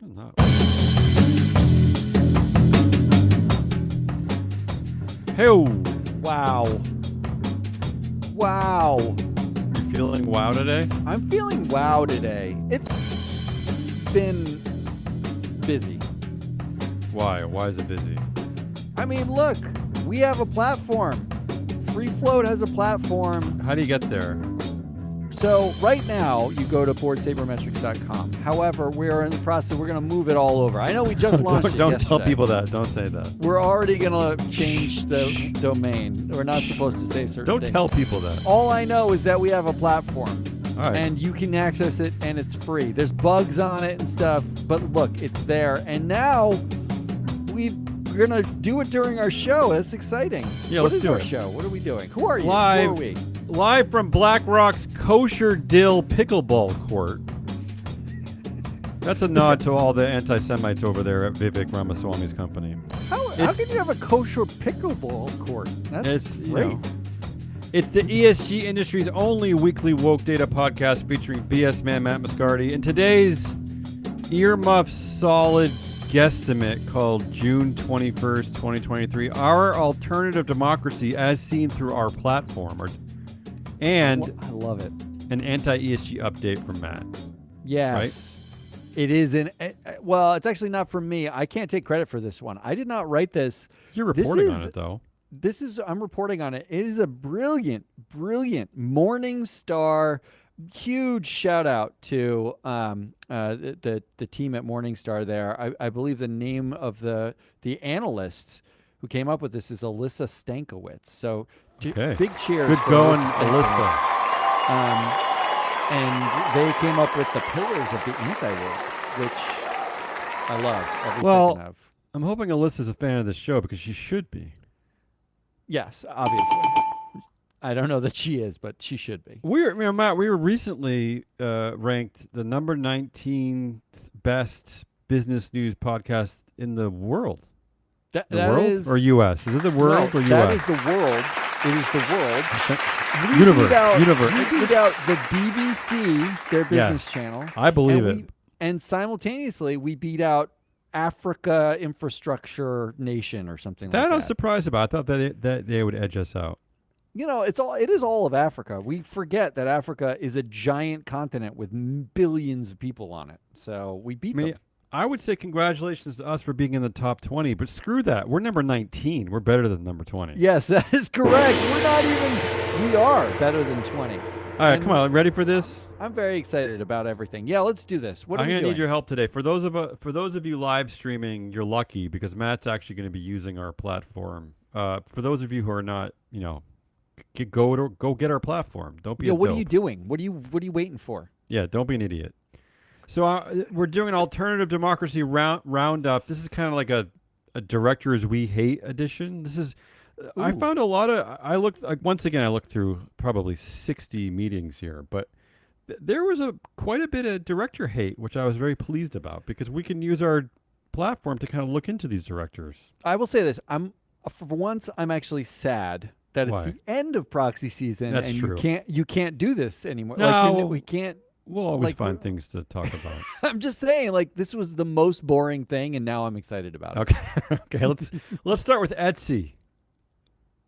Not. Hey, Wow. Wow. you feeling wow today? I'm feeling wow today. It's been busy. Why? Why is it busy? I mean, look, we have a platform. Free Float has a platform. How do you get there? So right now, you go to boardsabermetrics.com. However, we're in the process. We're going to move it all over. I know we just launched it Don't tell yesterday. people that. Don't say that. We're already going to change the domain. We're not supposed to say certain Don't things. tell people that. All I know is that we have a platform. All right. And you can access it, and it's free. There's bugs on it and stuff, but look, it's there. And now we're gonna do it during our show. That's exciting. Yeah, What let's is do our it. show? What are we doing? Who are you? Live. Who are we? Live from BlackRock's Kosher Dill Pickleball Court. That's a nod to all the anti-Semites over there at Vivek Ramaswamy's company. How can you have a kosher pickleball court? That's great. It's the ESG industry's only weekly woke data podcast featuring BS man Matt Moscardi. And today's earmuff solid guesstimate called June 21st, 2023, our alternative democracy as seen through our platform. And I love it. an anti-ESG update from Matt. Yes. Right? It is well, it's actually not from me. I can't take credit for this one. I did not write this. You're reporting on it, though. I'm reporting on it. It is a brilliant Morning Star. Huge shout out to the team at Morningstar there. I believe the name of the analyst who came up with this is Alyssa Stankiewicz. So Okay. big cheers. Good for going, Alyssa. Alyssa. And they came up with the pillars of the anti-woke, which I love every Well, second of. I'm hoping Alyssa's a fan of the show because she should be. Yes, obviously. I don't know that she is, but she should be. Matt, we were recently ranked the number 19th best business news podcast in the world. That world is, or U.S.? Is it the world no, or U.S.? That is the world. It is the world. Universe. We beat out the BBC, their business Yes, channel. I believe and it. And simultaneously, we beat out Africa Infrastructure Nation or something That like I that. was surprised about. I thought that they would edge us out. You know, it is all of Africa. We forget that Africa is a giant continent with billions of people on it. So we beat them. I would say congratulations to us for being in the top 20, but screw that. We're number 19. We're better than number 20. Yes, that is correct. We are better than 20. All right, And come on. Ready for this? I'm very excited about everything. Yeah, let's do this. What are I'm we going to doing? need your help today. For those of you live streaming, you're lucky because Matt's actually going to be using our platform. For those of you who are not, go get our platform. Don't be a what dope. are you doing? What are you waiting for? Yeah, don't be an idiot. So we're doing an alternative democracy roundup. This is kind of like a directors we hate edition. This is I Ooh. found a lot of I looked through probably 60 meetings here, but there was quite a bit of director hate, which I was very pleased about because we can use our platform to kind of look into these directors. I will say this. For once I'm actually sad that Why? it's the end of proxy season That's and true. you can't do this anymore. No. We can't. We'll always Like, find things to talk about. I'm just saying, like, this was the most boring thing, and now I'm excited about it. Okay, let's start with Etsy.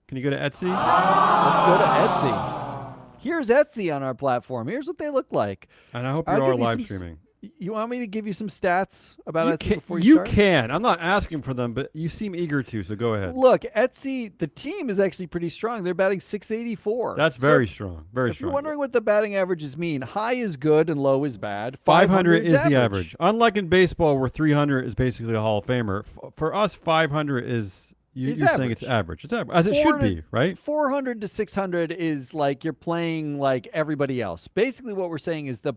Can you go to Etsy? Let's go to Etsy. Here's Etsy on our platform. Here's what they look like. And I hope you I'll are give you live some streaming. You want me to give you some stats about You Etsy can, before you start? can. I'm not asking for them, but you seem eager to, so go ahead. Look, Etsy, the team is actually pretty strong. They're batting 684. That's very strong. Very If strong. you're wondering what the batting averages mean, high is good and low is bad. 500 is average. the average. Unlike in baseball, where 300 is basically a Hall of Famer, for us, 500 is you're saying average. it's average. It's average, as it should be, right? 400 to 600 is like you're playing like everybody else. Basically, what we're saying is the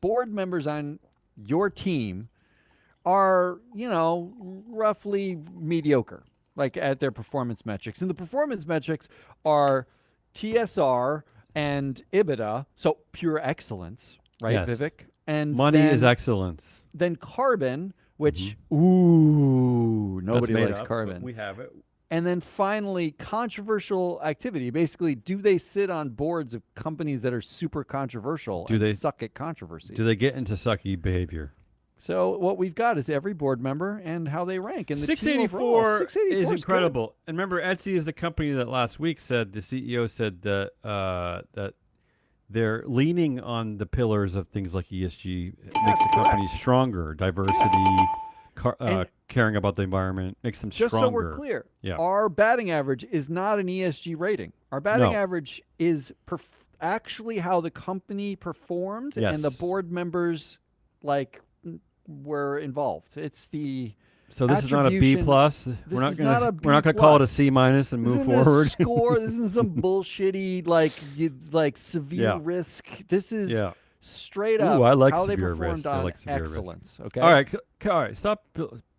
board members on your team are, roughly mediocre, like at their performance metrics. And the performance metrics are TSR and EBITDA, so pure excellence, right, Yes. Vivek? And Money then, is excellence. Then carbon, which, Mm-hmm. nobody That's made likes up, carbon. but we have it. And then finally, controversial activity. Basically, do they sit on boards of companies that are super controversial Do and they- suck at controversy? Do they get into sucky behavior? So what we've got is every board member and how they rank. And the team 684 overall. 684 is good. incredible. And remember, Etsy is the company that last week said the CEO said that that they're leaning on the pillars of things like ESG makes the company stronger, diversity, caring about the environment makes them Just stronger. so we're clear, Yeah. our batting average is not an ESG rating. Our batting average is actually how the company performed and the board members were involved. It's the So this is not a B plus. We're not going to call it a C minus and move forward. Score. This isn't some bullshitty severe risk. This is straight up I like how severe they performed risk. on I like severe excellence. risk. Okay. All right. Stop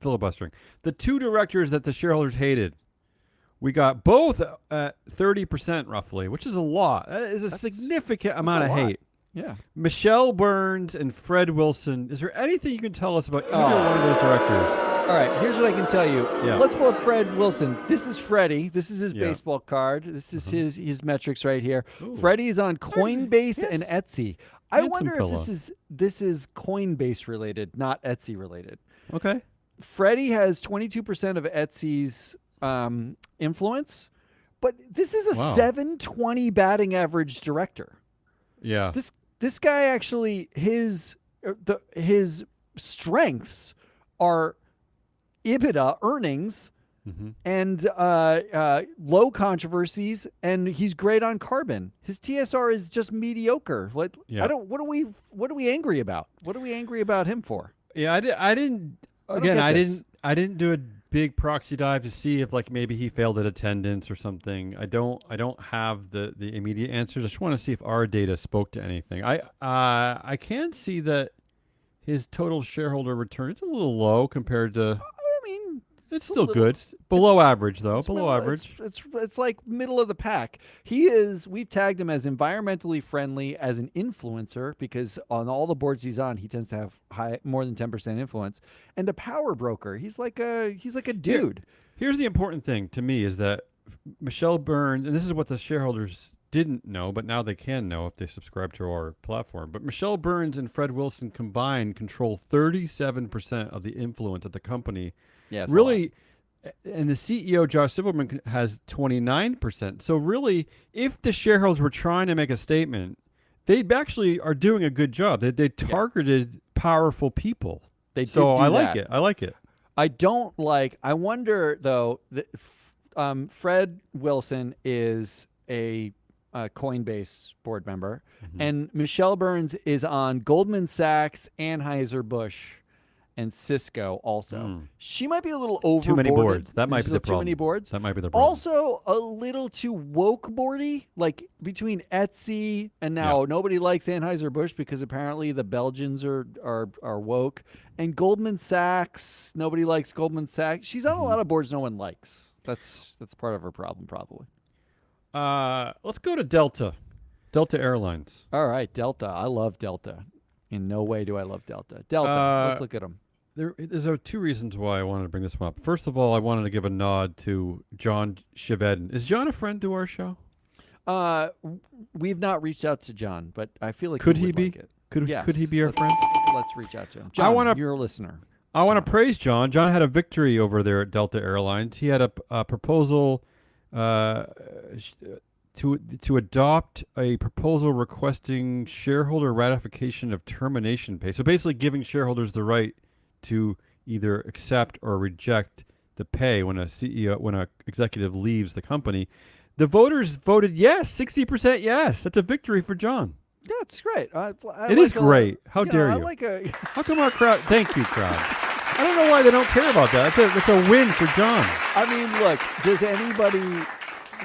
filibustering. The two directors that the shareholders hated, we got both at 30% roughly, which is a lot. That is a significant amount of hate. Yeah. Michelle Burns and Fred Wilson. Is there anything you can tell us about either one of those directors? All right, here's what I can tell you. Yeah. Let's pull up Fred Wilson. This is Freddie. This is his baseball card. This is his metrics right here. Ooh. Freddie's on Coinbase and Etsy. I wonder if fella. this is Coinbase related, not Etsy related. Okay. Freddie has 22% of Etsy's influence, but this is a 720 batting average director. Yeah. This guy actually his strengths are EBITDA earnings and low controversies, and he's great on carbon. His TSR is just mediocre. What are we angry about? What are we angry about him for? Yeah, I didn't do a big proxy dive to see if maybe he failed at attendance or something. I don't have the immediate answers. I just want to see if our data spoke to anything. I can see that his total shareholder return is a little low compared to. It's still good. It's below average, though. Below average. It's like middle of the pack. We've tagged him as environmentally friendly as an influencer because on all the boards he's on, he tends to have more than 10% influence. And a power broker. He's like a dude. Here's the important thing to me is that Michelle Burns, and this is what the shareholders didn't know, but now they can know if they subscribe to our platform. But Michelle Burns and Fred Wilson combined control 37% of the influence at the company. Yeah, really, and the CEO, Josh Silverman, has 29%. So really, if the shareholders were trying to make a statement, they actually are doing a good job. They targeted powerful people. I like it. I like it. I wonder, though, that Fred Wilson is a Coinbase board member, and Michelle Burns is on Goldman Sachs, Anheuser-Busch, and Cisco also. She might be a little overboarded. Too many boards. That might be the problem. Too many boards. That might be the problem. Also, a little too woke boardy, like between Etsy and now nobody likes Anheuser-Busch because apparently the Belgians are woke. And Goldman Sachs, nobody likes Goldman Sachs. She's on a lot of boards no one likes. That's part of her problem, probably. Let's go to Delta Airlines. All right, Delta. I love Delta. In no way do I love Delta. Let's look at them. There's two reasons why I wanted to bring this one up. First of all, I wanted to give a nod to John Chevedden. Is John a friend to our show? We've not reached out to John, but I feel like could he be? would like it. Could he be our friend? Let's reach out to him. John, you're a listener. I want to praise John. John had a victory over there at Delta Airlines. He had a proposal to adopt a proposal requesting shareholder ratification of termination pay. So basically giving shareholders the right to either accept or reject the pay when an executive leaves the company. The voters voted yes, 60% yes. That's a victory for John. Yeah, it's great. It is great. How dare you? How come our crowd? Thank you, crowd. I don't know why they don't care about that. That's a win for John. I mean, look, does anybody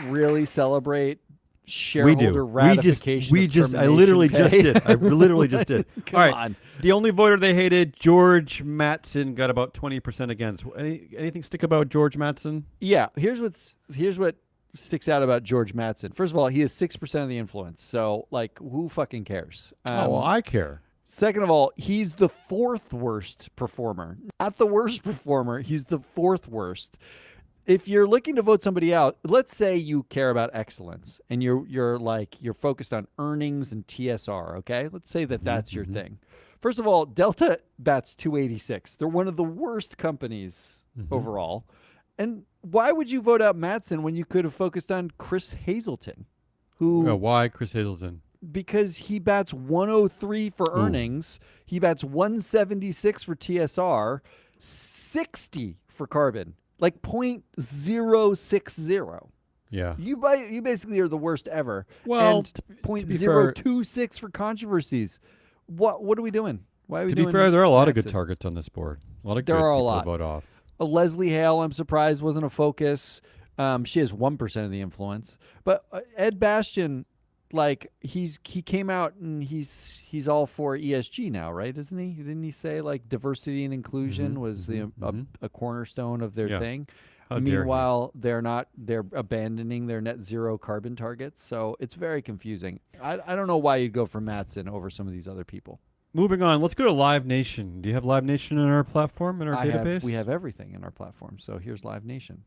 really celebrate shareholder ratification? I literally just did. I literally just did. Come All right. on. The only voter they hated, George Mattson, got about 20% against. Anything stick about George Mattson? Yeah. Here's what sticks out about George Mattson. First of all, he has 6% of the influence. So, who fucking cares? I care. Second of all, he's the fourth worst performer. Not the worst performer. He's the fourth worst. If you're looking to vote somebody out, let's say you care about excellence and you're focused on earnings and TSR, okay? Let's say that's your thing. First of all, Delta bats 286. They're one of the worst companies overall. And why would you vote out Mattson when you could have focused on Chris Hazelton? Why Chris Hazelton? Because he bats 103 for earnings. He bats 176 for TSR, 60 for carbon, like 0.060. Yeah. You basically are the worst ever. Well, and 0.026 for controversies. What are we doing? Why are we doing? To be fair, there are a lot of good targets on this board. A lot of good people to vote off. Leslie Hale, I'm surprised, wasn't a focus. She has 1% of the influence. But Ed Bastian, like he came out and he's all for ESG now, right? Isn't he? Didn't he say like diversity and inclusion was a cornerstone of their thing? Meanwhile, they're abandoning their net zero carbon targets. So it's very confusing. I don't know why you'd go for Mattson over some of these other people. Moving on, let's go to Live Nation. Do you have Live Nation in our platform, in our database? We have everything in our platform. So here's Live Nation.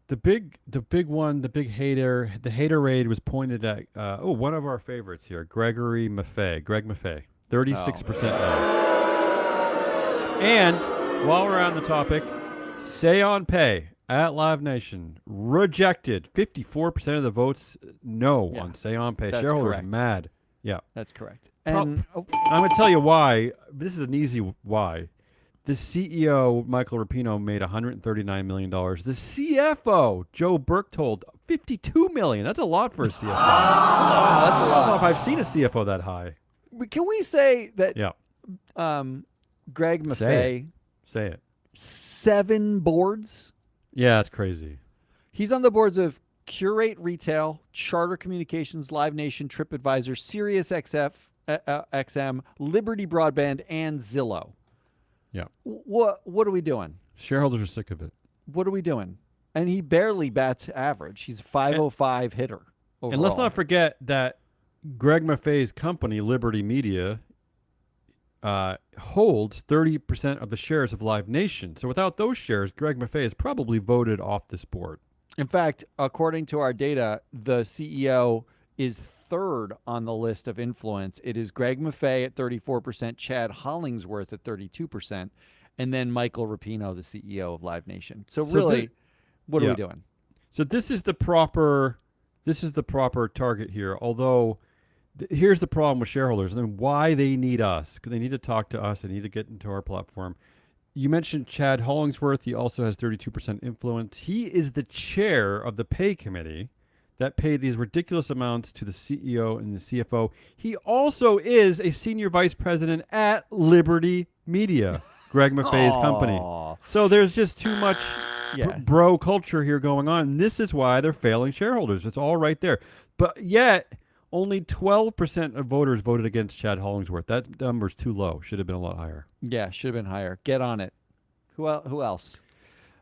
The big one, the big hater, the hater raid was pointed at, one of our favorites here, Greg Maffei, 36% no. And while we're on the topic, Say on Pay at Live Nation rejected 54% of the votes no on Say on Pay. Shareholders correct. Mad. Yeah. That's correct. And I'm going to tell you why. This is an easy why. The CEO, Michael Rapino, made $139 million. The CFO, Joe Berchtold, $52 million. That's a lot for a CFO. That's a lot. I don't know if I've seen a CFO that high. Can we say that Greg Maffei... Say it. 7 boards? Yeah, that's crazy. He's on the boards of Curate Retail, Charter Communications, Live Nation, TripAdvisor, Sirius XM, Liberty Broadband, and Zillow. Yeah. What are we doing? Shareholders are sick of it. What are we doing? And he barely bats average. He's a 505 hitter overall. And let's not forget that Greg Maffei's company, Liberty Media, holds 30% of the shares of Live Nation. So without those shares, Greg Maffei is probably voted off this board. In fact, according to our data, the CEO is third on the list of influence. It is Greg Maffei at 34%, Chad Hollingsworth at 32%, and then Michael Rapino, the CEO of Live Nation. So really, what are we doing? So this is the proper target here. Although here's the problem with shareholders and then why they need us. Because they need to talk to us. They need to get into our platform. You mentioned Chad Hollingsworth. He also has 32% influence. He is the chair of the pay committee that paid these ridiculous amounts to the CEO and the CFO. He also is a senior vice president at Liberty Media, Greg Maffei's company. So there's just too much bro culture here going on. And this is why they're failing shareholders. It's all right there. But yet, only 12% of voters voted against Chad Hollingsworth. That number's too low. Should have been a lot higher. Yeah, should have been higher. Get on it. Who else?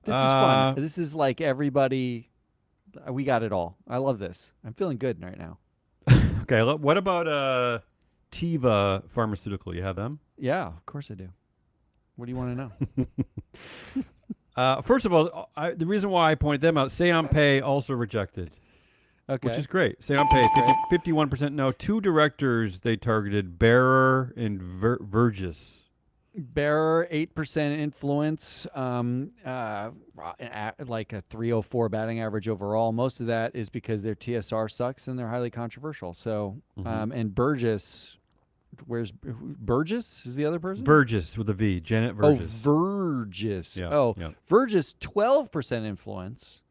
This is fun. This is like everybody. We got it all. I love this. I'm feeling good right now. Okay. What about Teva Pharmaceutical? You have them? Yeah, of course I do. What do you want to know? First of all, the reason why I point them out, Say on Pay also rejected. Okay. Which is great. Say on Pay, 51% no. 2 directors they targeted, Bearer and Vergis. Bearer, 8% influence, like a 304 batting average overall. Most of that is because their TSR sucks and they're highly controversial. So, and Burgess, where's Burgess? Is the other person? Vergis with a V, Janet Vergis. Oh, Vergis. Yeah, Vergis, 12% influence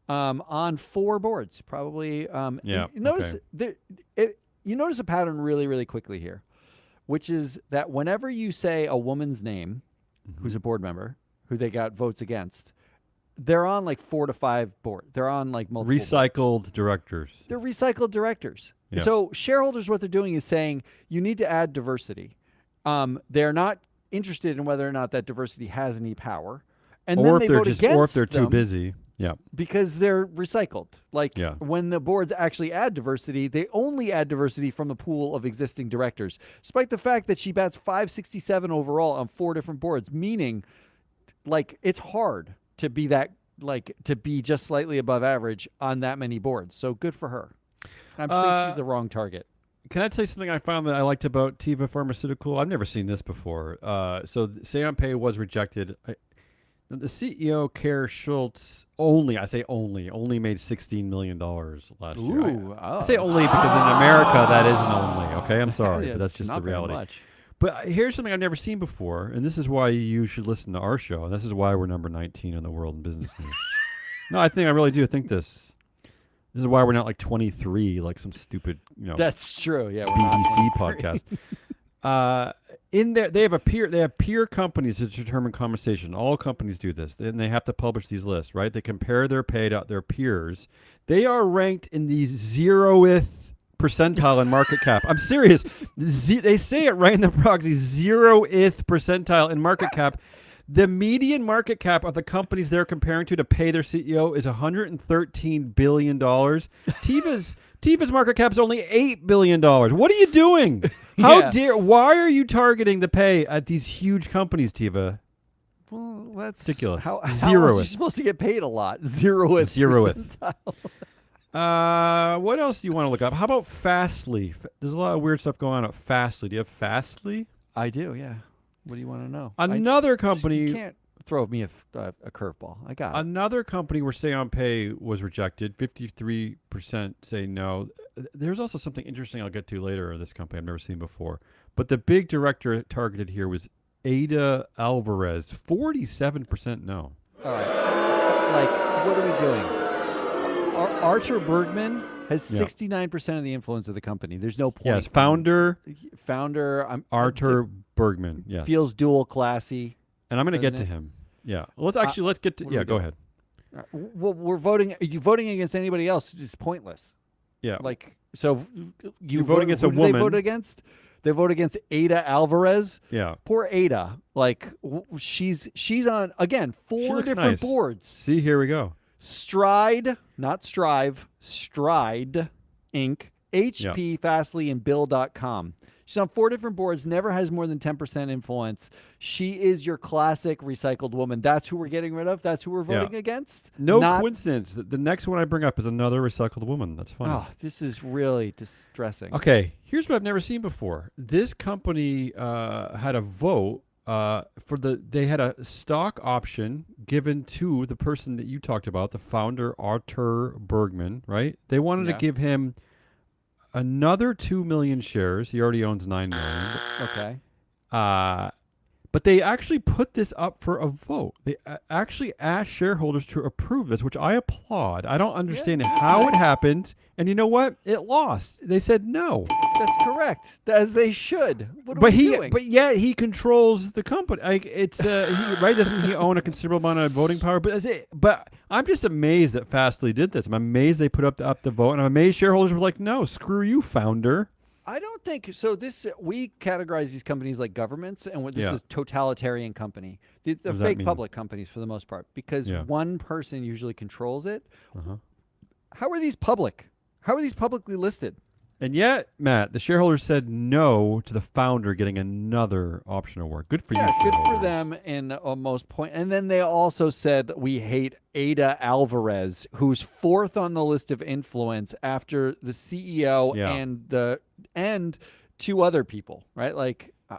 on 4 boards. Probably. You notice you notice a pattern really, really quickly here, which is that whenever you say a woman's name, who's a board member, who they got votes against, they're on like 4 to 5 boards. They're on like multiple recycled boards. directors. They're recycled directors. Yeah. So shareholders, what they're doing is saying you need to add diversity. They're not interested in whether or not that diversity has any power, and or then if they they're vote just, against or if they're too them. busy. Yeah. Because they're recycled. Like when the boards actually add diversity, they only add diversity from the pool of existing directors. Despite the fact that she bats 567 overall on 4 different boards, meaning like it's hard to be that to be just slightly above average on that many boards. So good for her. I'm saying she's the wrong target. can I tell you something I found that I liked about Teva Pharmaceutical? I've never seen this before. So Say on Pay was rejected. The CEO, Kerr Schultz, only made $16 million last year. I say only because in America that isn't only. Okay, I'm sorry, but that's just the reality. But here's something I've never seen before, and this is why you should listen to our show. And this is why we're number 19 in the world in business news. No, I really do think this. This is why we're not like 23, like some stupid, That's true. Yeah, we're BBC podcast. In there, they have peer companies to determine compensation. All companies do this, and they have to publish these lists, right? They compare their pay to their peers. They are ranked in the 0th percentile in market cap. I'm serious. They say it right in the proxy, 0th percentile in market cap. The median market cap of the companies they're comparing to pay their CEO is $113 billion. Teva's market cap is only $8 billion. What are you doing? Why are you targeting the pay at these huge companies, Teva? Well, that's ridiculous. How else are you supposed to get paid a lot? 0th. What else do you want to look up? How about Fastly? There's a lot of weird stuff going on at Fastly. Do you have Fastly? I do, yeah. What do you want to know? Another company. You can't throw me a curveball. I got it. Another company where Say on Pay was rejected. 53% say no. There's also something interesting I'll get to later of this company I've never seen before. But the big director targeted here was Ada Alvarez. 47% no. All right. What are we doing? Archer Bergman has 69% of the influence of the company. There's no point. Yes, founder. Archer Bergman. Yes, feels dual classy. And I'm going to get to him. Yeah. Let's get to. Yeah, go ahead. Well, we're voting. Are you voting against anybody else? It's pointless. Yeah. So you vote against a woman. They vote against. They vote against Ada Alvarez. Yeah. Poor Ada. She's on again 4 different boards. See, here we go. Stride, not Strive, Stride, Inc., HP, Fastly, and Bill.com. She's on 4 different boards, never has more than 10% influence. She is your classic recycled woman. That's who we're getting rid of? That's who we're voting against? No coincidence. The next one I bring up is another recycled woman. That's funny. Oh, this is really distressing. Okay, here's what I've never seen before. This company had a vote. They had a stock option given to the person that you talked about, the founder, Artur Bergman, right? They wanted to give him another 2 million shares. He already owns 9 million. Okay. But they actually put this up for a vote. They actually asked shareholders to approve this, which I applaud. I don't understand how it happened. And you know what? It lost. They said no. That's correct, as they should. What are we doing? But yet he controls the company. Right? Doesn't he own a considerable amount of voting power? But I'm just amazed that Fastly did this. I'm amazed they put up the vote, and I'm amazed shareholders were like, "No, screw you, founder." I don't think so. We categorize these companies like governments, and this is a totalitarian company. They're fake public companies for the most part because one person usually controls it. How are these public? How are these publicly listed? And yet, Matt, the shareholders said no to the founder getting another option award. Good for you. Good for them in most point. And then they also said we hate Ada Alvarez, who's 4th on the list of influence after the CEO and 2 other people. Right?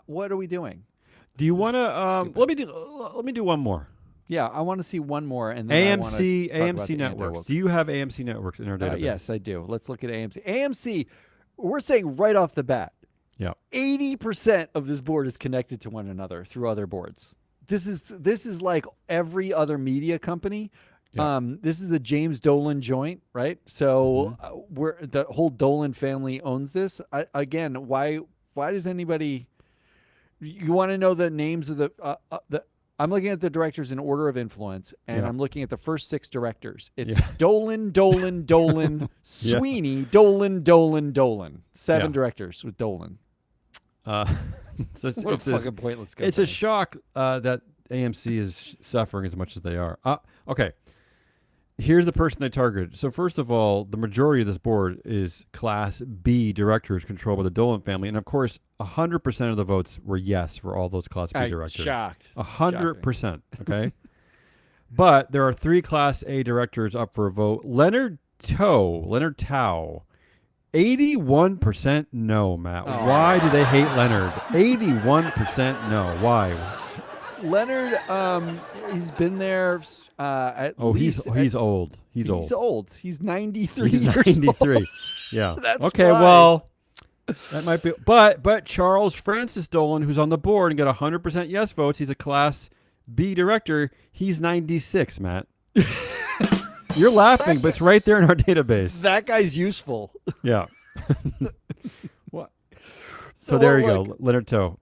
What are we doing? Do you want to? Let me do one more. Yeah, I want to see one more, and then AMC networks. Do you have AMC networks in our database? Yes, I do. Let's look at AMC. AMC, we're saying right off the bat, 80% of this board is connected to one another through other boards. This is like every other media company. This is the James Dolan joint, right? So the whole Dolan family owns this. Again, why does anybody? You want to know the names of the I'm looking at the directors in order of influence, and I'm looking at the first 6 directors. It's Dolan, Sweeney, Dolan. 7 directors with Dolan. It's fucking pointless company. It's a shock that AMC is suffering as much as they are. Okay. Here's the person they targeted. So first of all, the majority of this board is Class B directors controlled by the Dolan family. And of course, 100% of the votes were yes for all those Class B directors. Shocked. 100%. Okay. But there are 3 Class A directors up for a vote. Leonard Tao 81% no, Matt. Oh. Why do they hate Leonard? 81% no. Why? Leonard, he's been there at least. He's old. He's old. He's old. He's 93 He's years 93. old. Yeah. That's okay, why. well, that might be. But Charles Francis Dolan, who's on the board and got 100% yes votes, he's a Class B director. He's 96, Matt. You're laughing, but it's right there in our database. That guy's useful. Yeah. What? So there you like, go, Leonard Toe.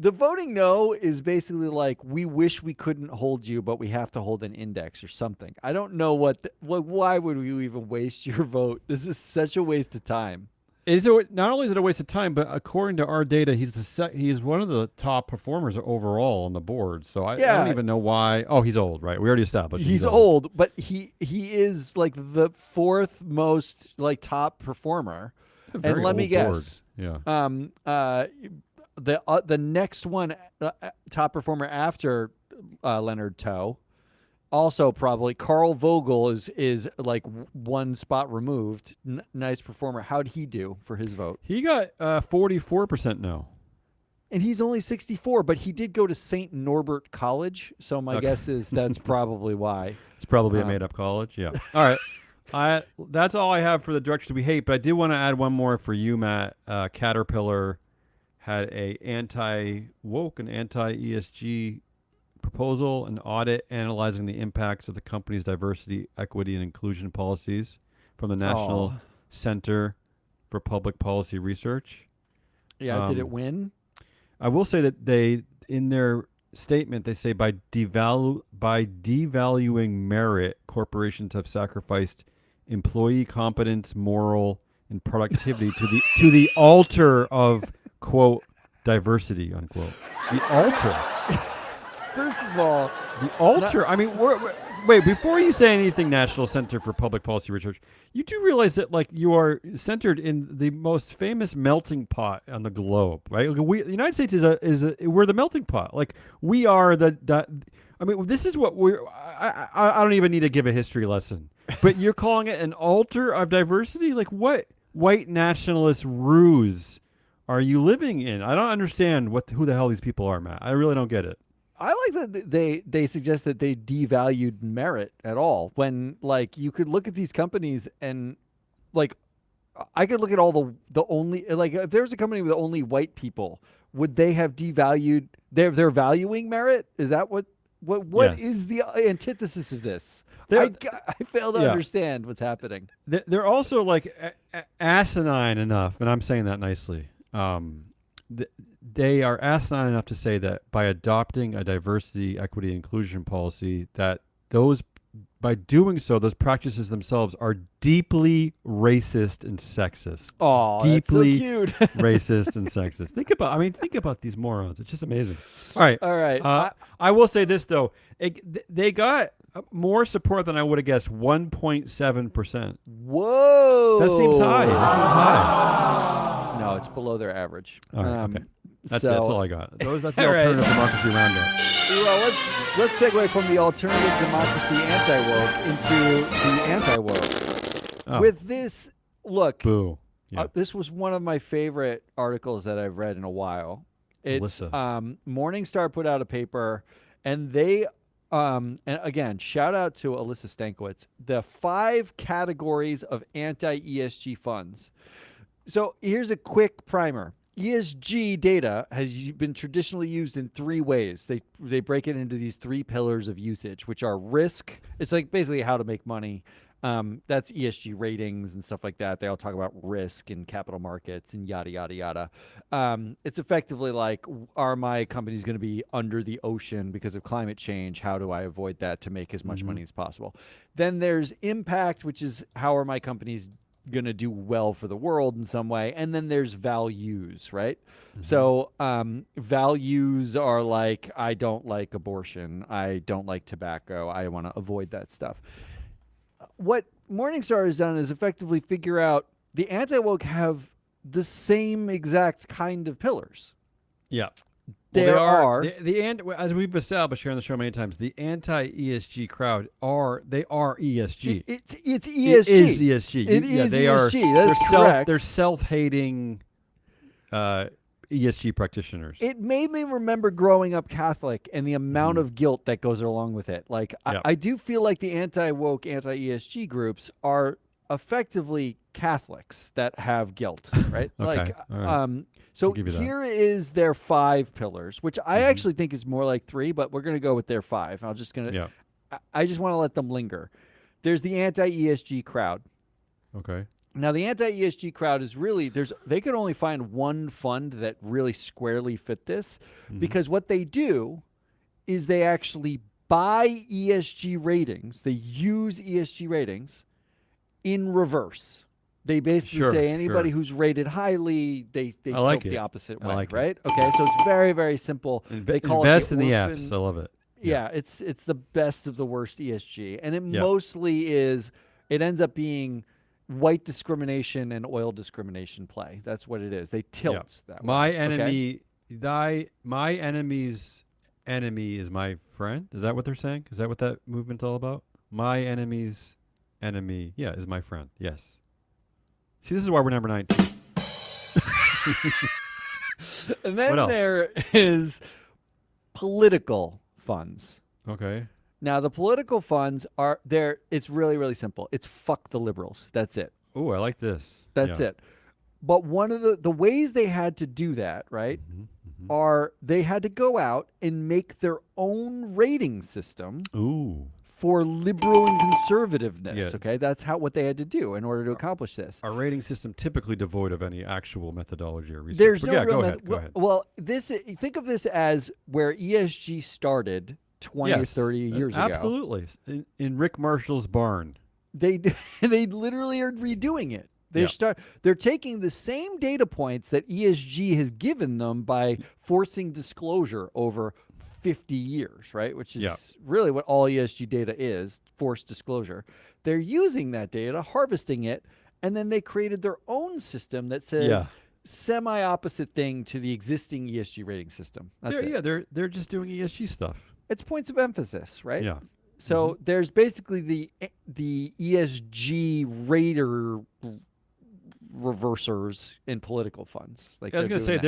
The voting no is basically like, we wish we couldn't hold you, but we have to hold an index or something. I don't know why would you even waste your vote? This is such a waste of time. Not only is it a waste of time, but according to our data, he's one of the top performers overall on the board. So I don't even know why. Oh, he's old, right? We already established he's old, but he is like the fourth most like top performer. And let me guess. Yeah. The next one top performer after Leonard Toe, also probably Carl Vogel is like one spot removed. Nice performer. How'd he do for his vote? He got 44% no. And he's only 64, but he did go to St. Norbert College, so my guess is that's probably why. It's probably a made-up college. Yeah. All right. That's all I have for the directors we hate, but I did want to add one more for you, Matt. Caterpillar had a anti-woke and anti-ESG proposal, an audit analyzing the impacts of the company's diversity, equity, and inclusion policies from the National Center for Public Policy Research. Yeah, did it win? I will say that in their statement, they say by devaluing merit, corporations have sacrificed employee competence, moral, and productivity to the altar of, quote, diversity, unquote. The altar. First of all, the altar. I mean, wait. Before you say anything, National Center for Public Policy Research, you do realize that like you are centered in the most famous melting pot on the globe, right? The United States we're the melting pot. Like we are the. I mean, this is what we're. I don't even need to give a history lesson, but you're calling it an altar of diversity. Like what white nationalist ruse are you living in? I don't understand who the hell these people are, Matt. I really don't get it. I like that they suggest that they devalued merit at all, when like you could look at these companies and like I could look at all the only, like if there was a company with only white people, would they have devalued? They're valuing merit? Is that what Yes. is the antithesis of this? I fail to understand what's happening. They're also like asinine enough, and I'm saying that nicely. They are asinine enough to say that by adopting a diversity, equity, inclusion policy, that by doing so, those practices themselves are deeply racist and sexist. Oh, deeply that's so cute. racist and sexist. Think about these morons. It's just amazing. All right. I will say this though, they got more support than I would have guessed. 1.7%. Whoa, that seems high. No, it's below their average. All right, okay. That's all I got. That's the alternative democracy roundup. Well, let's segue from the alternative democracy anti-woke into the anti-woke. Oh. With this, look, boo. Yeah. This was one of my favorite articles that I've read in a while. It's Morningstar put out a paper, and they and again, shout out to Alyssa Stankiewicz, the 5 categories of anti-ESG funds. So here's a quick primer. ESG data has been traditionally used in 3 ways. They break it into these 3 pillars of usage, which are risk. It's like basically how to make money. That's ESG ratings and stuff like that. They all talk about risk and capital markets and yada, yada, yada. It's effectively like, are my companies going to be under the ocean because of climate change? How do I avoid that to make as much money as possible? Then there's impact, which is how are my companies going to do well for the world in some way. And then there's values, right? So values are like, I don't like abortion. I don't like tobacco. I want to avoid that stuff. What Morningstar has done is effectively figure out the anti-woke have the same exact kind of pillars. Yeah. There are as we've established here on the show many times, the anti-ESG crowd are ESG. It's ESG. It is ESG. It is they ESG. Are, That's correct. They're self-hating ESG practitioners. It made me remember growing up Catholic and the amount of guilt that goes along with it. Like, I do feel like the anti-woke, anti-ESG groups are effectively Catholics that have guilt, right? Okay. Right. So here is their 5 pillars, which I actually think is more like 3, but we're going to go with their 5. I just want to let them linger. There's the anti-ESG crowd. Okay. Now, the anti-ESG crowd is really, they could only find one fund that really squarely fit this, because what they do is they actually buy ESG ratings. They use ESG ratings in reverse. They basically say anybody who's rated highly, they tilt the opposite way, right? Okay, so it's very, very simple. They call invest it in the Fs. I love it. Yeah, it's the best of the worst ESG, and it mostly is. It ends up being white discrimination and oil discrimination play. That's what it is. They tilt that way. My enemy, my enemy's enemy is my friend. Is that what they're saying? Is that what that movement's all about? My enemy's enemy, is my friend. Yes. See, this is why we're number 19. And then there is political funds. Okay. Now, the political funds are there. It's really, really simple. It's fuck the liberals. That's it. Oh, I like this. That's it. But one of the ways they had to do that, right, are they had to go out and make their own rating system. Ooh. For liberal and conservativeness, okay? That's what they had to do in order to accomplish this. A rating system typically devoid of any actual methodology or research. There's no go ahead. Well, think of this as where ESG started 20 or 30 years ago. Absolutely. In Rick Marshall's barn. They literally are redoing it. They're taking the same data points that ESG has given them by forcing disclosure over 50 years, right? Which is really what all ESG data is, forced disclosure. They're using that data, harvesting it, and then they created their own system that says semi-opposite thing to the existing ESG rating system. They're just doing ESG stuff. It's points of emphasis, right? Yeah. So there's basically the ESG rater reversers in political funds. Like I was going to say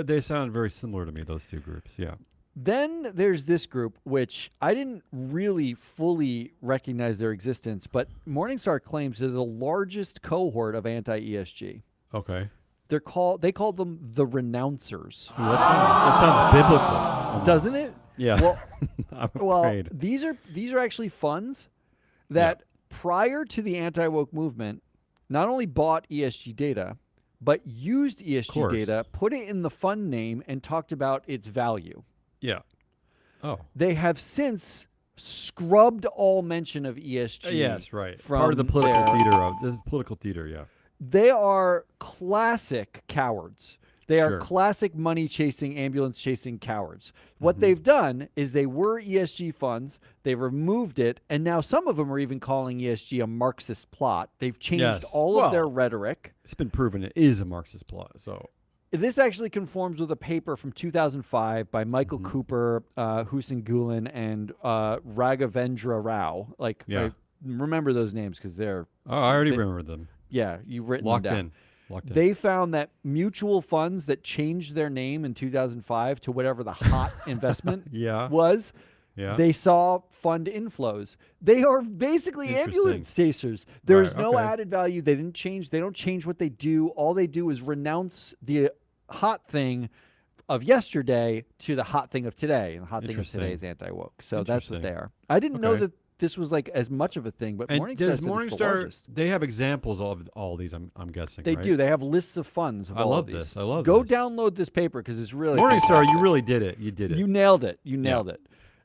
they sound very similar to me, those two groups. Yeah. Then there's this group, which I didn't really fully recognize their existence, but Morningstar claims they're the largest cohort of anti-ESG. Okay. They call them the renouncers. Ooh, that sounds biblical, almost. Doesn't it? Yeah. Well, I'm afraid. these are actually funds that prior to the anti-woke movement not only bought ESG data, but used ESG data, put it in the fund name, and talked about its value. Yeah. Oh. They have since scrubbed all mention of ESG. Yes, right. From part of the political theater. Yeah. They are classic cowards. They are classic money-chasing, ambulance-chasing cowards. What they've done is they were ESG funds, they removed it, and now some of them are even calling ESG a Marxist plot. They've changed all of their rhetoric. It's been proven it is a Marxist plot. So this actually conforms with a paper from 2005 by Michael Cooper, Hussein Gulen, and Raghavendra Rao. I remember those names because they're... Oh, I already remember them. Yeah, you've written Locked them down. in. They found that mutual funds that changed their name in 2005 to whatever the hot investment was, they saw fund inflows. They are basically ambulance chasers. There's no added value. They don't change what they do. All they do is renounce the hot thing of yesterday to the hot thing of today. And the hot thing of today is anti-woke. So that's what they are. I didn't know that this was like as much of a thing, but Morningstar, they have examples of all these, I'm guessing. They do. They have lists of funds of all of these. I love this. I love Go this. download this paper because it's really Morningstar, fantastic. you really did it. You did it. You nailed it. You nailed it.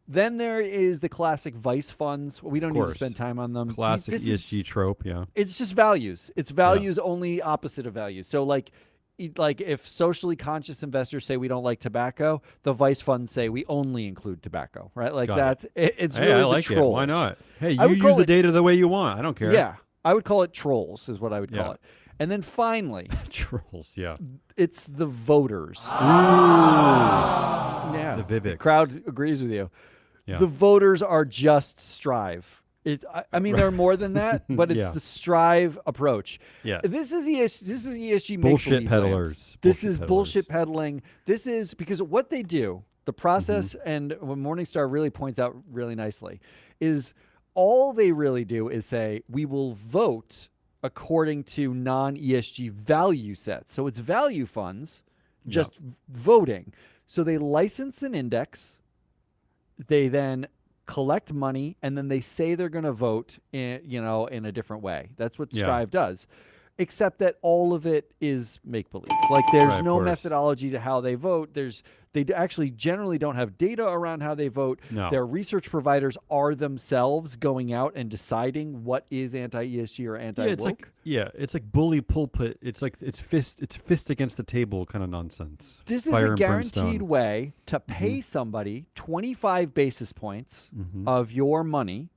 Then there is the classic Vice funds. We don't need to spend time on them. Classic ESG trope, It's just values. It's values only opposite of values. So like if socially conscious investors say we don't like tobacco, the Vice funds say we only include tobacco, right? Like it's really I like the trolls. it. Why not? Hey, you use the data the way you want. I don't care. Yeah. I would call it trolls is what I would call it. And then finally, trolls, it's the voters. Ooh. Vivek. Crowd agrees with you. Yeah. The voters are just Strive. I mean, they're more than that, but it's Yeah. the Strive approach. Yeah. This is ESG Bullshit make-believe peddlers. land. This Bullshit is peddlers. bullshit peddling. This is because what they do, the process, and what Morningstar really points out really nicely, is all they really do is say, we will vote according to non-ESG value sets. So it's value funds just voting. So they license an index. They then collect money, and then they say they're going to vote in a different way. That's what Strive does. Except that all of it is make-believe. Like there's no methodology to how they vote. They actually generally don't have data around how they vote. No. Their research providers are themselves going out and deciding what is anti-ESG or anti-woke. It's like bully pulpit. It's like it's fist against the table kind of nonsense. This is Fire a and guaranteed brimstone. way to pay somebody 25 basis points of your money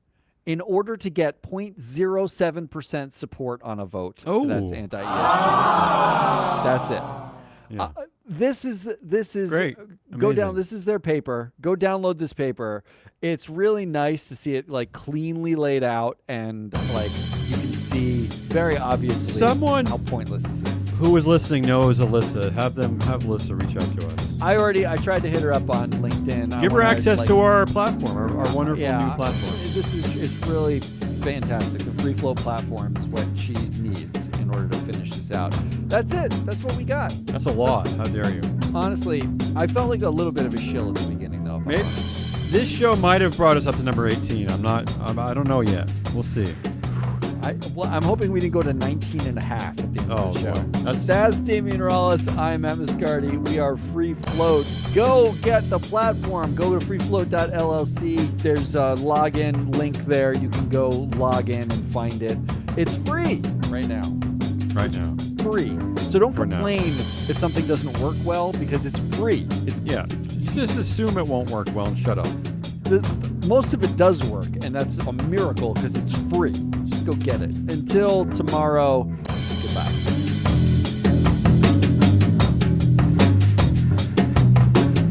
in order to get 0.07% support on a vote that's anti-ESG. That's it. Yeah. This is Great. Go down. Amazing. This is their paper. Go download this paper. It's really nice to see it like cleanly laid out, and like you can see very obviously how pointless this is. Who is listening knows Alyssa. Have Alyssa reach out to us. I tried to hit her up on LinkedIn. Give her access to our platform, our wonderful new platform. It's really fantastic. The Free Flow platform is what she needs in order to finish this out. That's it. That's what we got. That's a lot. How dare you? Honestly, I felt like a little bit of a shill at the beginning, though. Maybe this show might have brought us up to number 18. I don't know yet. We'll see. I'm hoping we didn't go to 19 and a half at the end of the show. Boy. That's Damian Rollis. I'm Matt Mascardi. We are Free Float. Go get the platform. Go to freefloat.llc. There's a login link there. You can go log in and find it. It's free right now. Free. So don't complain if something doesn't work well, because it's free. You just assume it won't work well and shut up. Most of it does work, and that's a miracle because it's free. Just go get it. Until tomorrow, goodbye.